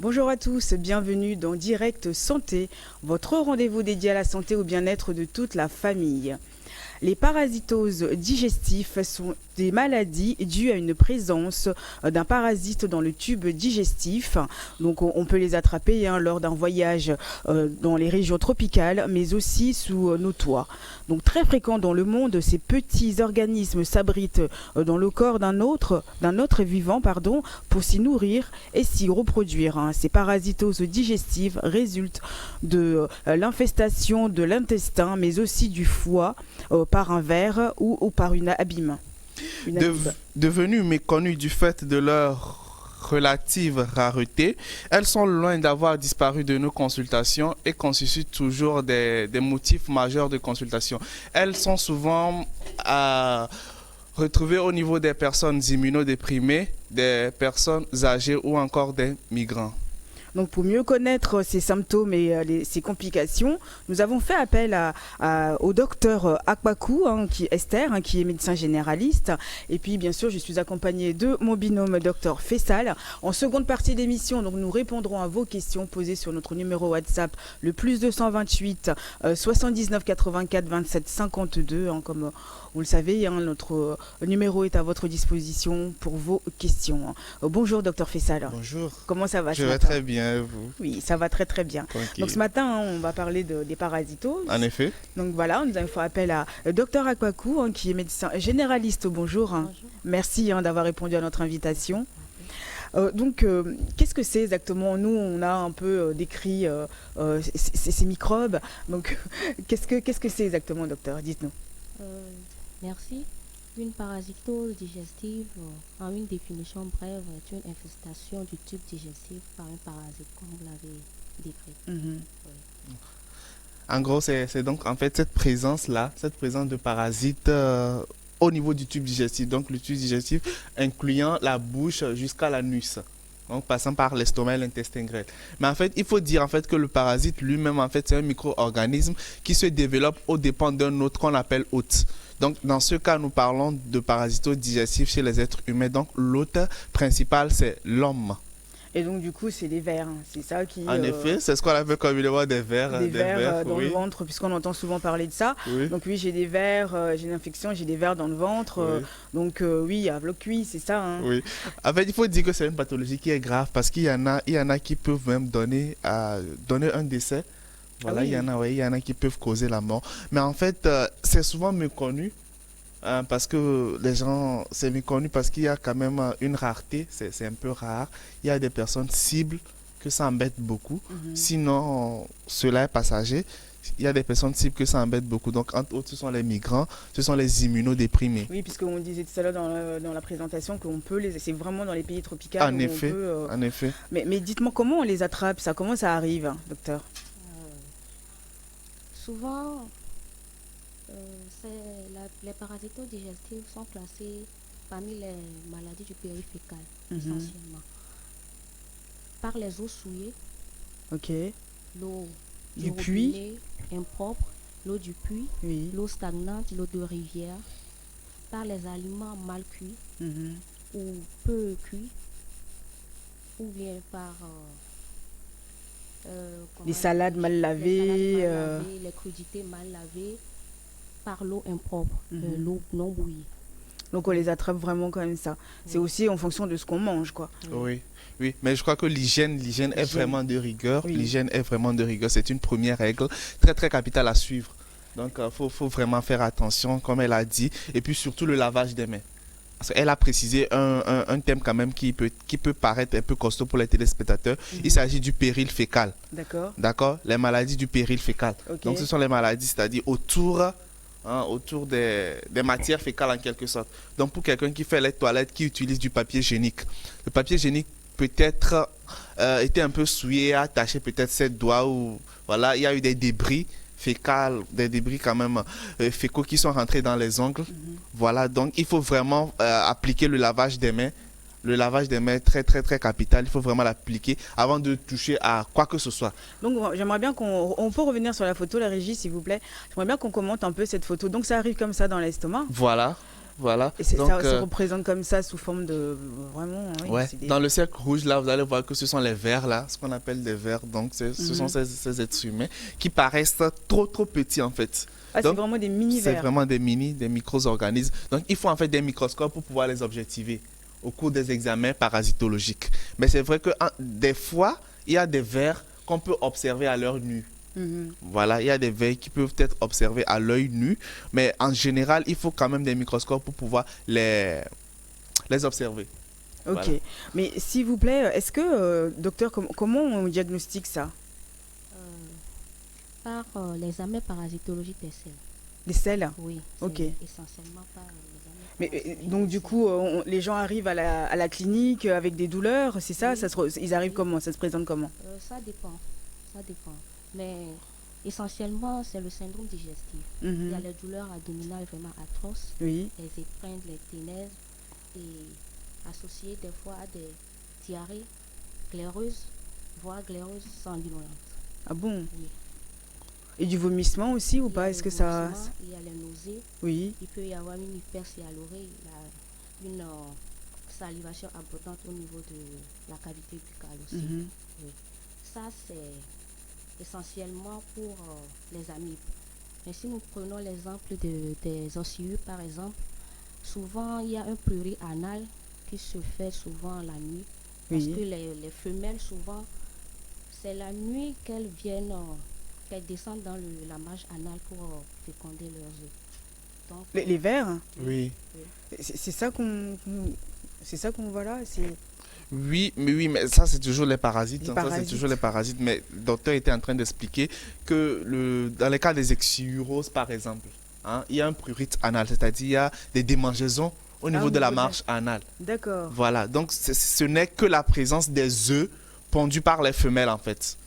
Bonjour à tous, bienvenue dans Direct Santé, votre rendez-vous dédié à la santé et au bien-être de toute la famille. Les parasitoses digestifs sont des maladies dues à une présence d'un parasite dans le tube digestif. Donc on peut les attraper lors d'un voyage dans les régions tropicales, mais aussi sous nos toits. Donc très fréquent dans le monde, ces petits organismes s'abritent dans le corps d'un autre vivant pour s'y nourrir et s'y reproduire. Ces parasitoses digestives résultent de l'infestation de l'intestin, mais aussi du foie par un ver ou par une abîme. Devenues méconnues du fait de leur relative rareté, elles sont loin d'avoir disparu de nos consultations et constituent toujours des motifs majeurs de consultation. Elles sont souvent retrouvées au niveau des personnes immunodéprimées, des personnes âgées ou encore des migrants. Donc pour mieux connaître ces symptômes et ces complications, nous avons fait appel au docteur Akwaku, Esther, qui est médecin généraliste. Et puis bien sûr, je suis accompagnée de mon binôme docteur Fessal. En seconde partie d'émission, donc nous répondrons à vos questions posées sur notre numéro WhatsApp, le +228 79 84 27 52. Comme vous le savez, notre numéro est à votre disposition pour vos questions. Bonjour docteur Fessal. Bonjour. Comment ça va? Je vais très bien. Vous? Oui, ça va très très bien. Tranquille. Donc ce matin, on va parler des parasitoses. En effet. Donc voilà, nous avons fait appel à Dr Akwaku, qui est médecin généraliste. Bonjour. Bonjour. Merci d'avoir répondu à notre invitation. Qu'est-ce que c'est exactement? Nous, on a un peu décrit ces microbes. Donc, qu'est-ce que c'est exactement, docteur? Dites-nous. Merci. Une parasitose digestive, en une définition brève, est une infestation du tube digestif par un parasite, comme vous l'avez décrit. Oui. En gros, c'est donc en fait cette présence de parasites au niveau du tube digestif. Donc le tube digestif incluant la bouche jusqu'à l'anus. Donc passant par l'estomac et l'intestin grêle. Mais en fait, il faut dire en fait que le parasite lui-même, en fait, c'est un micro-organisme qui se développe aux dépens d'un autre qu'on appelle hôte. Donc, dans ce cas, nous parlons de parasitose digestive chez les êtres humains. Donc, l'hôte principal, c'est l'homme. Et donc, du coup, c'est les vers. C'est ça qui... En effet, c'est ce qu'on appelle communément des vers. Des vers dans oui. le ventre, puisqu'on entend souvent parler de ça. Oui. Donc oui, j'ai des vers, j'ai une infection, j'ai des vers dans le ventre. Oui. Oui, à le cuit, c'est ça. Oui. En fait, il faut dire que c'est une pathologie qui est grave parce qu'il y en a qui peuvent même donner un décès. Voilà, Ah oui. il y en a qui peuvent causer la mort. Mais en fait, c'est souvent méconnu. Parce que les gens, c'est méconnu parce qu'il y a quand même une rareté, c'est un peu rare. Il y a des personnes cibles que ça embête beaucoup. Sinon, cela est passager. Il y a des personnes cibles que ça embête beaucoup. Donc, entre autres, ce sont les migrants, ce sont les immunodéprimés. Oui, puisqu'on disait tout à l'heure dans la présentation qu'on peut c'est vraiment dans les pays tropicaux. En effet, en effet. Mais dites-moi, comment on les attrape, ça? Comment ça arrive, docteur? Souvent, les parasitoses digestives sont classées parmi les maladies du périfécal, essentiellement. Par les eaux souillées, Ok. l'eau Du puits. robinet impropre, l'eau du puits, Oui. l'eau stagnante, l'eau de rivière, par les aliments mal cuits ou peu cuits, ou bien par Les salades mal lavées. les crudités mal lavées, par l'eau impropre, l'eau non bouillie. Donc on les attrape vraiment comme ça. C'est aussi en fonction de ce qu'on mange, quoi. Oui, oui, mais je crois que l'hygiène est vraiment de rigueur. Oui. L'hygiène est vraiment de rigueur. C'est une première règle très très capitale à suivre. Donc faut vraiment faire attention, comme elle a dit, et puis surtout le lavage des mains. Parce qu'elle a précisé un thème quand même qui peut paraître un peu costaud pour les téléspectateurs. Il s'agit du péril fécal. D'accord. D'accord? Les maladies du péril fécal. Ok. Donc ce sont les maladies, c'est-à-dire autour des matières fécales en quelque sorte. Donc pour quelqu'un qui fait les toilettes, qui utilise du papier hygiénique, le papier hygiénique peut-être été un peu souillé, attaché peut-être ses doigts ou voilà, il y a eu des débris fécales, des débris quand même fécaux qui sont rentrés dans les ongles. Voilà, donc il faut vraiment appliquer le lavage des mains. Le lavage des mains est très très très capital, il faut vraiment l'appliquer avant de toucher à quoi que ce soit. Donc j'aimerais bien on peut revenir sur la photo, la régie, s'il vous plaît. J'aimerais bien qu'on commente un peu cette photo. Donc ça arrive comme ça dans l'estomac. Voilà. Voilà. Et Donc, ça se représente comme ça sous forme de... Vraiment, oui. ouais. Dans le cercle rouge, là, vous allez voir que ce sont les vers, là, ce qu'on appelle des vers. Donc, ce sont ces êtres humains qui paraissent trop petits, en fait. Ah, c'est vraiment des mini-vers. C'est vraiment des micro-organismes. Donc, il faut en fait des microscopes pour pouvoir les objectiver au cours des examens parasitologiques. Mais c'est vrai que des fois, il y a des vers qu'on peut observer à l'œil nu. Voilà, il y a des vers qui peuvent être observés à l'œil nu, mais en général, il faut quand même des microscopes pour pouvoir les observer. Ok, Voilà. Mais s'il vous plaît, est-ce que, docteur, comment on diagnostique ça? Par l'examen parasitologique des selles. Les selles? Oui, Ok. essentiellement par l'examen parasitologique Donc des du selles. coup, les gens arrivent à la clinique avec des douleurs, c'est ça? Oui. Ils arrivent comment? Ça se présente comment? Ça dépend, ça dépend. Mais essentiellement, c'est le syndrome digestif. Il y a les douleurs abdominales vraiment atroces, Oui. les étreintes, les ténèbres, et associées des fois à des diarrhées glaireuses, voire glaireuses sanguinolentes. Ah bon? Oui. Et du vomissement aussi ou Il y pas? a Est-ce le que ça... vomissement, il y a les nausées, Oui. il peut y avoir une hypersialorée, une salivation abondante au niveau de la cavité buccale aussi. Oui. Ça, c'est essentiellement pour les amibes. Mais si nous prenons l'exemple des ossueux, par exemple, souvent il y a un prurit anal qui se fait souvent la nuit. Parce que les femelles, souvent, c'est la nuit qu'elles viennent, qu'elles descendent dans la marge anale pour féconder leurs œufs. Donc, Les vers? Oui. C'est ça qu'on... C'est ça qu'on voit là? Oui, mais ça, c'est toujours les parasites. Les Ça, c'est toujours les parasites. Mais le docteur était en train d'expliquer que dans le cas des exuroses, par exemple, il y a un prurite anal, c'est-à-dire il y a des démangeaisons au niveau de la marche anale. D'accord. Voilà, donc ce n'est que la présence des œufs pondus par les femelles, en fait.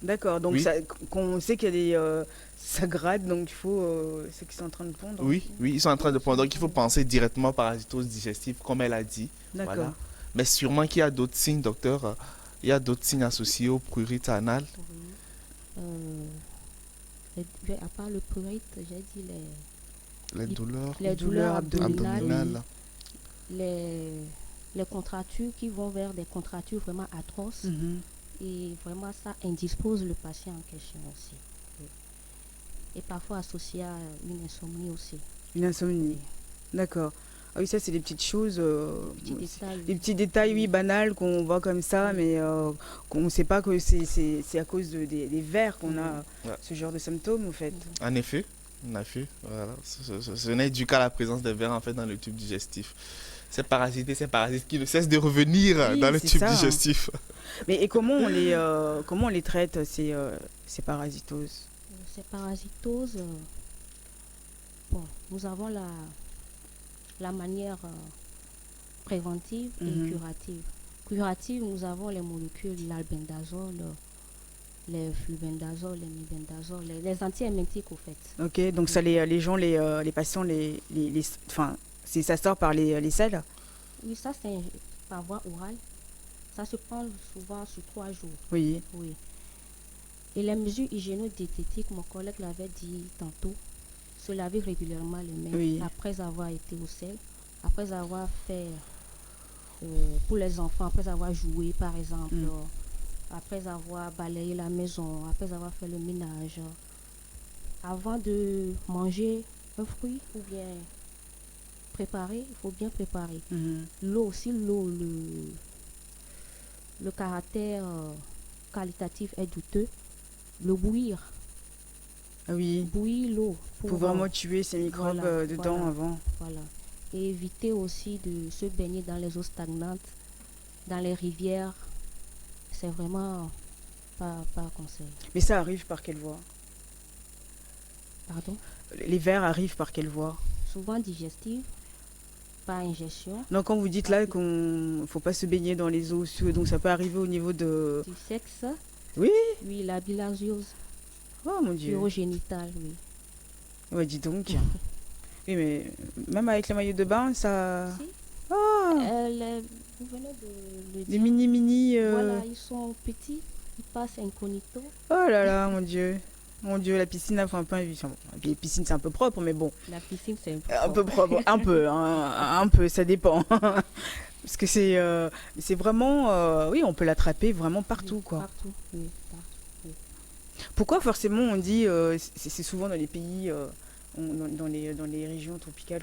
D'accord, donc Oui. on sait qu'il y a des... ça gratte, donc il faut... c'est qu'ils sont en train de pondre. Oui, ils sont en train de pondre. Donc il faut penser directement parasitose digestive, comme elle a dit. D'accord. Voilà. Mais sûrement qu'il y a d'autres signes, docteur. Il y a d'autres signes associés au prurite anal. À part le prurite, j'ai dit Les douleurs abdominales, abdominales. les contractures qui vont vers des contractures vraiment atroces. Et vraiment, ça indispose le patient en question aussi. Oui. Et parfois associé à une insomnie aussi. Une insomnie. D'accord. Ah oui, ça, c'est des petites choses, des petits détails, oui, banals qu'on voit comme ça, mais qu'on ne sait pas que c'est à cause des vers qu'on a ce genre de symptômes, en fait. En effet, voilà. Ce n'est dû qu'à la présence des vers, en fait, dans le tube digestif. Ces parasites qui ne cessent de revenir dans le tube digestif. Mais et comment on les traite, ces parasitoses? Ces parasitoses, bon, nous avons la manière préventive et curative. Curative, nous avons les molécules, l'albendazole, les flubendazole, les mebendazole, les anti-émetiques au fait. Ok, donc ça, les gens, les patients, enfin, ça sort par les selles? Oui, ça c'est par voie orale. Ça se prend souvent sur 3 jours. Oui. Oui. Et les mesures hygiéno-diététiques, mon collègue l'avait dit tantôt, se laver régulièrement les mains après avoir été au sel, après avoir fait, pour les enfants, après avoir joué par exemple, après avoir balayé la maison, après avoir fait le ménage, avant de manger un fruit ou bien préparer, il faut bien préparer. L'eau aussi, le caractère qualitatif est douteux. Le bouillir. Ah oui. Bouillir l'eau. Pour vraiment tuer ces microbes dedans avant. Voilà. Et éviter aussi de se baigner dans les eaux stagnantes, dans les rivières. C'est vraiment pas un conseil. Mais ça arrive par quelle voie? Pardon? Les vers arrivent par quelle voie? Souvent digestive, par ingestion. Donc quand vous dites là qu'on ne faut pas se baigner dans les eaux, donc ça peut arriver au niveau du sexe. Oui. Oui, la bilharziose. Oh mon Dieu. Urogénitale, oui. Ouais, dis donc. Oui, mais même avec les maillots de bain, ça... Si. Oh. Vous venez de le dire. Des mini... Voilà, ils sont petits, ils passent incognito. Oh là là, mon Dieu. Mon Dieu, la piscine a fait un peu... Enfin, bon, les piscines, c'est un peu propre, mais bon. La piscine, c'est Un peu propre, un peu, hein, un peu, ça dépend. Parce que c'est vraiment... oui, on peut l'attraper vraiment partout, quoi. Partout, oui, partout. Oui. Pourquoi forcément on dit... c'est souvent dans les pays... dans les régions tropicales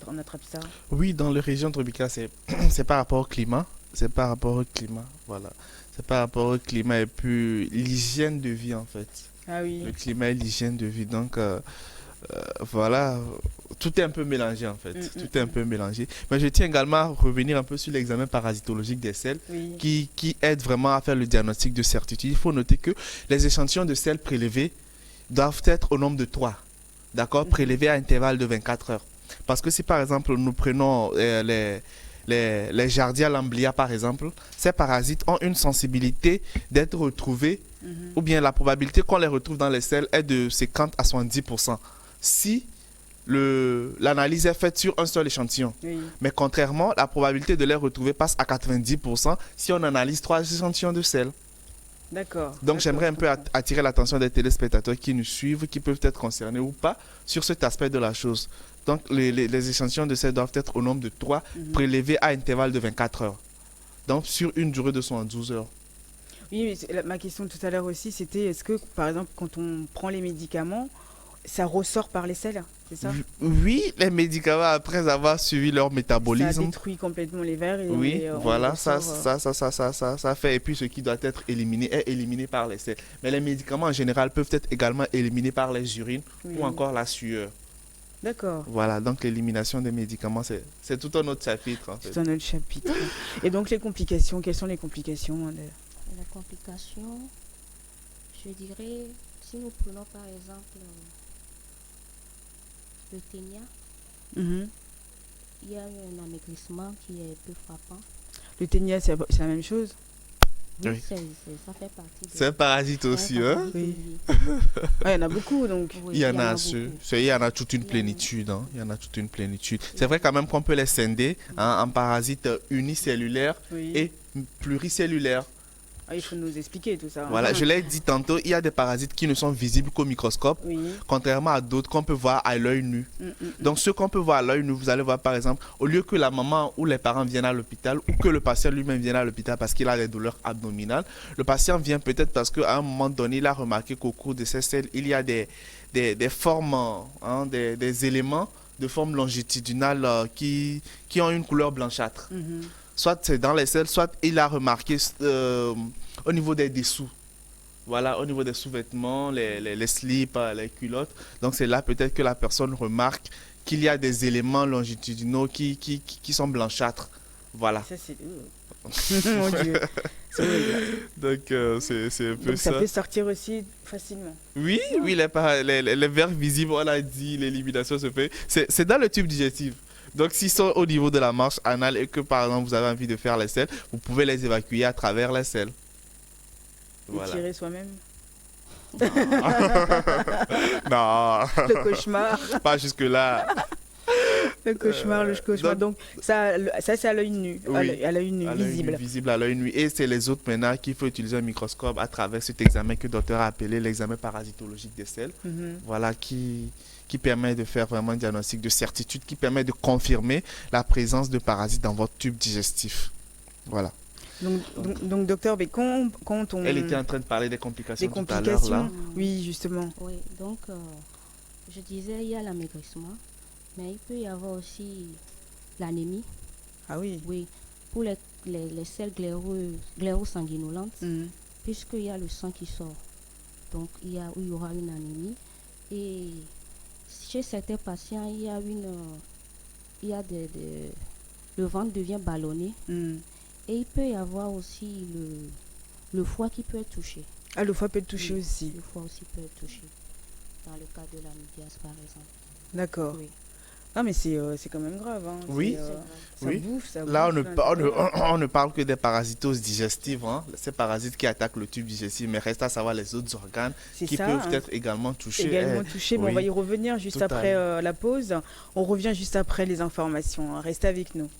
on attrape ça. Oui, dans les régions tropicales, c'est par rapport au climat. C'est par rapport au climat, voilà. C'est par rapport au climat et puis l'hygiène de vie, en fait. Ah oui. Le climat et l'hygiène de vie. Donc, voilà, tout est un peu mélangé, en fait. Tout est un peu mélangé. Mais je tiens également à revenir un peu sur l'examen parasitologique des selles, oui. qui aide vraiment à faire le diagnostic de certitude. Il faut noter que les échantillons de selles prélevés doivent être au nombre de 3. D'accord, prélevé à intervalle de 24 heures. Parce que si par exemple nous prenons les Giardia lamblia par exemple, ces parasites ont une sensibilité d'être retrouvés, ou bien la probabilité qu'on les retrouve dans les selles est de 50 à 70%. Si l'analyse est faite sur un seul échantillon. Oui. Mais contrairement, la probabilité de les retrouver passe à 90% si on analyse 3 échantillons de selles. D'accord. Donc j'aimerais un peu attirer l'attention des téléspectateurs qui nous suivent, qui peuvent être concernés ou pas sur cet aspect de la chose. Donc les échantillons de selles doivent être au nombre de 3, prélevés à intervalle de 24 heures. Donc sur une durée de 72 heures. Oui, mais ma question tout à l'heure aussi, c'était est-ce que par exemple quand on prend les médicaments, ça ressort par les selles, c'est ça? Oui, les médicaments, après avoir suivi leur métabolisme. Ça détruit complètement les vers. Et oui, voilà, ressort, ça fait. Et puis ce qui doit être éliminé est éliminé par les selles. Mais les médicaments en général peuvent être également éliminés par les urines ou encore la sueur. D'accord. Voilà, donc l'élimination des médicaments, c'est tout un autre chapitre. En fait. Tout un autre chapitre. Et donc les complications, quelles sont les complications Les complications, je dirais, si nous prenons par exemple le ténia, il y a eu un amaigrissement qui est peu frappant. Le ténia, c'est la même chose? Oui, ça fait partie. C'est un parasite aussi, hein? Oui. Il y en a beaucoup, donc. Oui, il y en a toute une plénitude. Hein. Il y en a toute une plénitude. C'est vrai quand même qu'on peut les scinder en parasites unicellulaires et pluricellulaires. Ah, il faut nous expliquer tout ça. Voilà, je l'ai dit tantôt, il y a des parasites qui ne sont visibles qu'au microscope, contrairement à d'autres qu'on peut voir à l'œil nu. Donc, ceux qu'on peut voir à l'œil nu, vous allez voir par exemple, au lieu que la maman ou les parents viennent à l'hôpital ou que le patient lui-même vienne à l'hôpital parce qu'il a des douleurs abdominales, le patient vient peut-être parce qu'à un moment donné, il a remarqué qu'au cours de ces selles, il y a des formes, hein, des éléments de forme longitudinale qui ont une couleur blanchâtre. Soit c'est dans les selles, soit il a remarqué au niveau des dessous. Voilà, au niveau des sous-vêtements, les slips, les culottes. Donc c'est là peut-être que la personne remarque qu'il y a des éléments longitudinaux qui sont blanchâtres. Voilà. Ça c'est... Mon Dieu. Donc c'est un peu donc, ça peut sortir aussi facilement. Oui, oui, les vers visibles, on a dit, l'élimination se fait. C'est dans le tube digestif. Donc, s'ils sont au niveau de la marche anale et que, par exemple, vous avez envie de faire les selles, vous pouvez les évacuer à travers les selles. Voilà. Et tirer soi-même. Non. Le cauchemar. Pas jusque-là. Le cauchemar. Donc ça c'est à l'œil nu, oui, à l'œil nu, visible. Visible à l'œil nu. Et c'est les autres maintenant qu'il faut utiliser un microscope à travers cet examen que le docteur a appelé l'examen parasitologique des selles. Voilà, qui permet de faire vraiment un diagnostic de certitude, qui permet de confirmer la présence de parasites dans votre tube digestif. Voilà. Donc docteur, mais quand on... Elle était en train de parler des complications tout à l'heure, là. Oui, justement. Oui, donc je disais, il y a l'amaigrissement, mais il peut y avoir aussi l'anémie. Ah oui. Oui, pour les selles gléro-sanguinolentes, puisqu'il y a le sang qui sort. Donc il y aura une anémie. Et chez certains patients, le ventre devient ballonné. Et il peut y avoir aussi le foie qui peut être touché. Ah, le foie peut être touché aussi. Le foie aussi peut être touché. Dans le cas de l'amibiase, par exemple. D'accord. Oui. Ah, mais c'est quand même grave. Hein. Oui. Ça bouffe, ça là, bouffe, on ne parle que des parasitoses digestives. Hein. Ces parasites qui attaquent le tube digestif, mais reste à savoir les autres organes qui peuvent être également touchés. Touchés. Bon, on va y revenir juste après la pause. On revient juste après les informations. Restez avec nous.